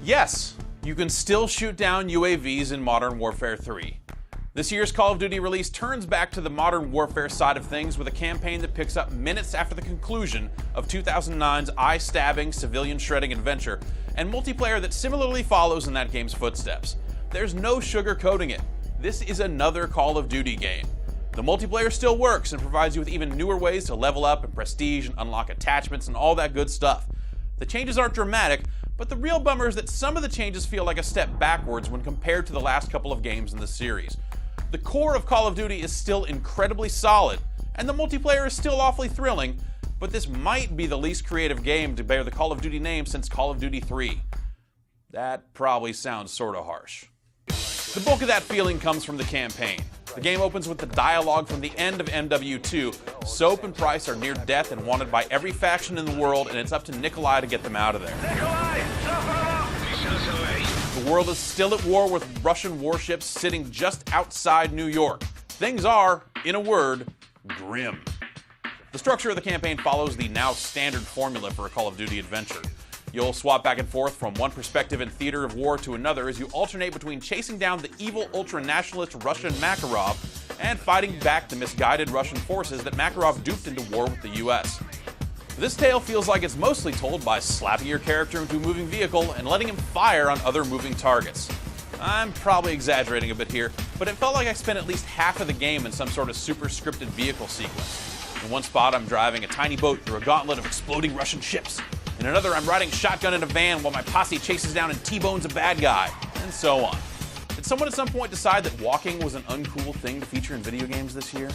Yes, you can still shoot down UAVs in Modern Warfare 3. This year's Call of Duty release turns back to the Modern Warfare side of things with a campaign that picks up minutes after the conclusion of 2009's eye-stabbing, civilian-shredding adventure, and multiplayer that similarly follows in that game's footsteps. There's no sugarcoating it. This is another Call of Duty game. The multiplayer still works and provides you with even newer ways to level up and prestige and unlock attachments and all that good stuff. The changes aren't dramatic, but the real bummer is that some of the changes feel like a step backwards when compared to the last couple of games in the series. The core of Call of Duty is still incredibly solid, and the multiplayer is still awfully thrilling, but this might be the least creative game to bear the Call of Duty name since Call of Duty 3. That probably sounds sorta harsh. The bulk of that feeling comes from the campaign. The game opens with the dialogue from the end of MW2. Soap and Price are near death and wanted by every faction in the world, and it's up to Nikolai to get them out of there. The world is still at war with Russian warships sitting just outside New York. Things are, in a word, grim. The structure of the campaign follows the now standard formula for a Call of Duty adventure. You'll swap back and forth from one perspective in theater of war to another as you alternate between chasing down the evil ultra-nationalist Russian Makarov and fighting back the misguided Russian forces that Makarov duped into war with the US. This tale feels like it's mostly told by slapping your character into a moving vehicle and letting him fire on other moving targets. I'm probably exaggerating a bit here, but it felt like I spent at least half of the game in some sort of super scripted vehicle sequence. In one spot, I'm driving a tiny boat through a gauntlet of exploding Russian ships. In another, I'm riding shotgun in a van while my posse chases down and T-bones a bad guy, and so on. Did someone at some point decide that walking was an uncool thing to feature in video games this year?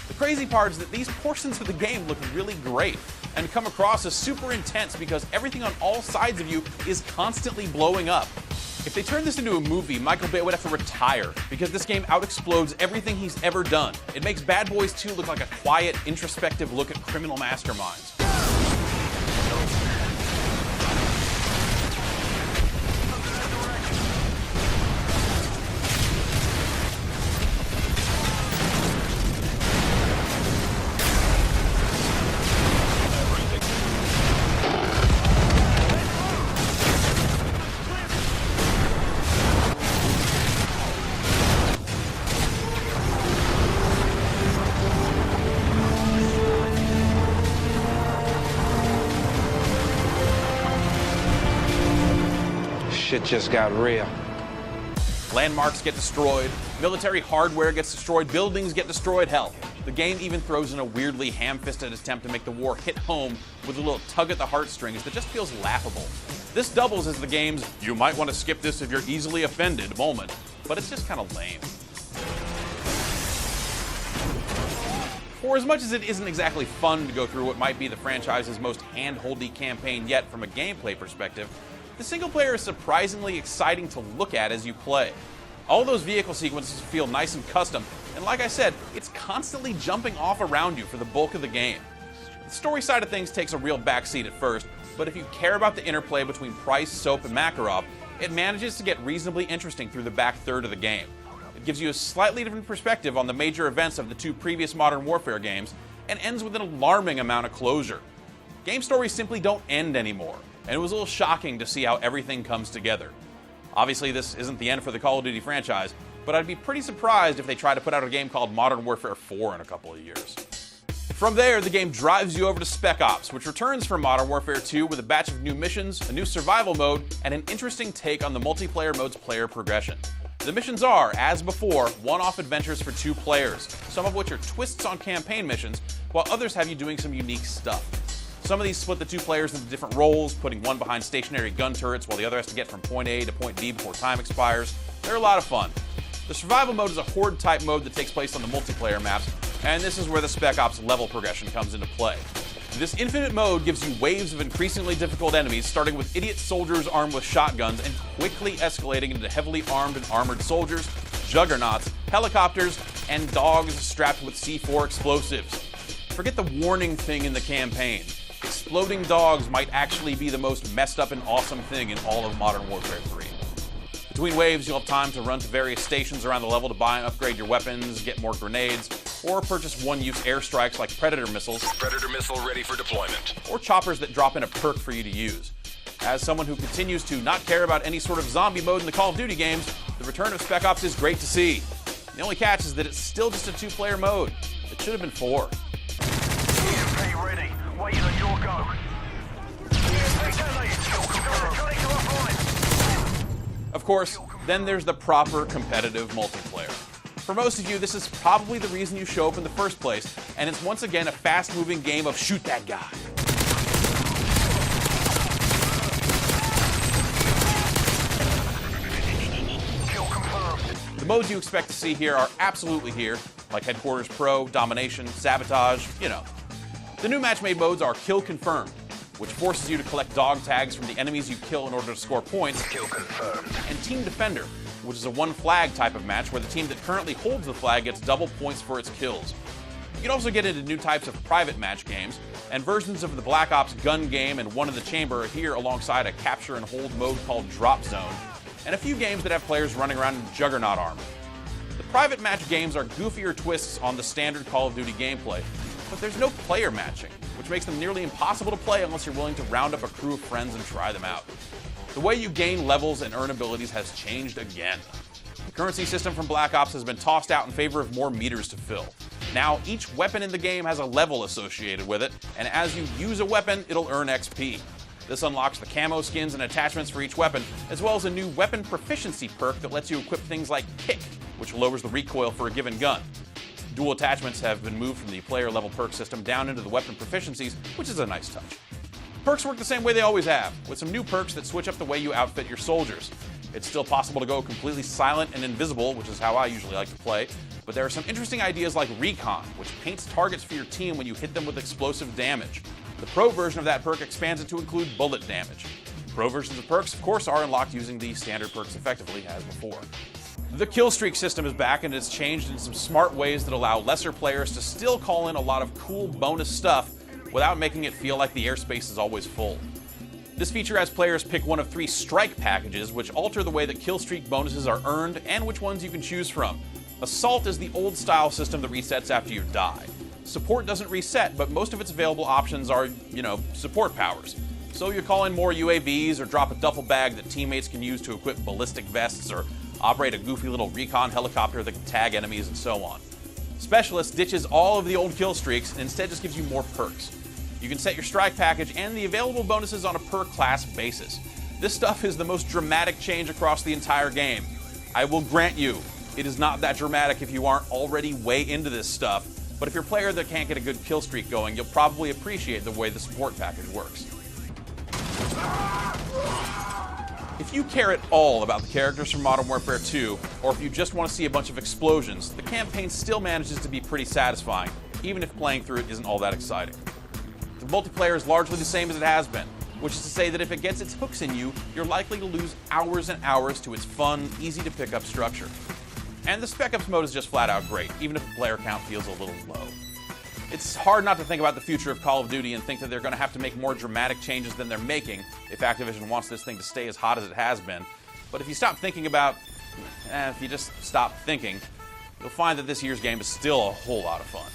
The crazy part is that these portions of the game look really great and come across as super intense because everything on all sides of you is constantly blowing up. If they turned this into a movie, Michael Bay would have to retire because this game out-explodes everything he's ever done. It makes Bad Boys 2 look like a quiet, introspective look at criminal masterminds. Shit just got real. Landmarks get destroyed, military hardware gets destroyed, buildings get destroyed, hell. The game even throws in a weirdly ham-fisted attempt to make the war hit home with a little tug at the heartstrings that just feels laughable. This doubles as the game's "you might want to skip this if you're easily offended" moment, but it's just kind of lame. For as much as it isn't exactly fun to go through what might be the franchise's most hand-holdy campaign yet from a gameplay perspective, the single player is surprisingly exciting to look at as you play. All those vehicle sequences feel nice and custom, and like I said, it's constantly jumping off around you for the bulk of the game. The story side of things takes a real backseat at first, but if you care about the interplay between Price, Soap, and Makarov, it manages to get reasonably interesting through the back third of the game. It gives you a slightly different perspective on the major events of the two previous Modern Warfare games, and ends with an alarming amount of closure. Game stories simply don't end anymore, and it was a little shocking to see how everything comes together. Obviously, this isn't the end for the Call of Duty franchise, but I'd be pretty surprised if they try to put out a game called Modern Warfare 4 in a couple of years. From there, the game drives you over to Spec Ops, which returns from Modern Warfare 2 with a batch of new missions, a new survival mode, and an interesting take on the multiplayer mode's player progression. The missions are, as before, one-off adventures for 2 players, some of which are twists on campaign missions, while others have you doing some unique stuff. Some of these split the 2 players into different roles, putting one behind stationary gun turrets while the other has to get from point A to point B before time expires. They're a lot of fun. The survival mode is a horde-type mode that takes place on the multiplayer maps, and this is where the Spec Ops level progression comes into play. This infinite mode gives you waves of increasingly difficult enemies, starting with idiot soldiers armed with shotguns and quickly escalating into heavily armed and armored soldiers, juggernauts, helicopters, and dogs strapped with C4 explosives. Forget the warning thing in the campaign. Exploding dogs might actually be the most messed up and awesome thing in all of Modern Warfare 3. Between waves, you'll have time to run to various stations around the level to buy and upgrade your weapons, get more grenades, or purchase one-use airstrikes like Predator missiles. Predator missile ready for deployment. Or choppers that drop in a perk for you to use. As someone who continues to not care about any sort of zombie mode in the Call of Duty games, the return of Spec Ops is great to see. The only catch is that it's still just a 2-player mode. It should have been 4. EMP ready. Waiting on your go. EMP detonated. Turning to offline. Of course, then there's the proper competitive multiplayer. For most of you, this is probably the reason you show up in the first place, and it's once again a fast-moving game of shoot that guy. Kill confirmed. The modes you expect to see here are absolutely here, like Headquarters Pro, Domination, Sabotage, you know. The new match-made modes are Kill Confirmed, which forces you to collect dog tags from the enemies you kill in order to score points, Kill confirmed. and Team Defender, which is a one-flag type of match where the team that currently holds the flag gets double points for its kills. You can also get into new types of private match games, and versions of the Black Ops gun game and One in the Chamber are here alongside a capture and hold mode called Drop Zone, and a few games that have players running around in Juggernaut armor. The private match games are goofier twists on the standard Call of Duty gameplay, but there's no player matching, which makes them nearly impossible to play unless you're willing to round up a crew of friends and try them out. The way you gain levels and earn abilities has changed again. The currency system from Black Ops has been tossed out in favor of more meters to fill. Now, each weapon in the game has a level associated with it, and as you use a weapon, it'll earn XP. This unlocks the camo skins and attachments for each weapon, as well as a new weapon proficiency perk that lets you equip things like Kick, which lowers the recoil for a given gun. Dual attachments have been moved from the player level perk system down into the weapon proficiencies, which is a nice touch. Perks work the same way they always have, with some new perks that switch up the way you outfit your soldiers. It's still possible to go completely silent and invisible, which is how I usually like to play, but there are some interesting ideas like Recon, which paints targets for your team when you hit them with explosive damage. The Pro version of that perk expands it to include bullet damage. Pro versions of perks, of course, are unlocked using the standard perks effectively as before. The kill streak system is back, and it's changed in some smart ways that allow lesser players to still call in a lot of cool bonus stuff without making it feel like the airspace is always full. This feature has players pick one of 3 strike packages, which alter the way that kill streak bonuses are earned and which ones you can choose from. Assault is the old style system that resets after you die. Support doesn't reset, but most of its available options are, support powers. So you call in more UAVs or drop a duffel bag that teammates can use to equip ballistic vests or operate a goofy little recon helicopter that can tag enemies and so on. Specialist ditches all of the old kill streaks and instead just gives you more perks. You can set your strike package and the available bonuses on a per class basis. This stuff is the most dramatic change across the entire game. I will grant you, it is not that dramatic if you aren't already way into this stuff, but if you're a player that can't get a good kill streak going, you'll probably appreciate the way the support package works. If you care at all about the characters from Modern Warfare 2, or if you just want to see a bunch of explosions, the campaign still manages to be pretty satisfying, even if playing through it isn't all that exciting. The multiplayer is largely the same as it has been, which is to say that if it gets its hooks in you, you're likely to lose hours and hours to its fun, easy to pick up structure. And the Spec Ops mode is just flat out great, even if the player count feels a little low. It's hard not to think about the future of Call of Duty and think that they're going to have to make more dramatic changes than they're making if Activision wants this thing to stay as hot as it has been. But if you stop thinking about, if you just stop thinking, you'll find that this year's game is still a whole lot of fun.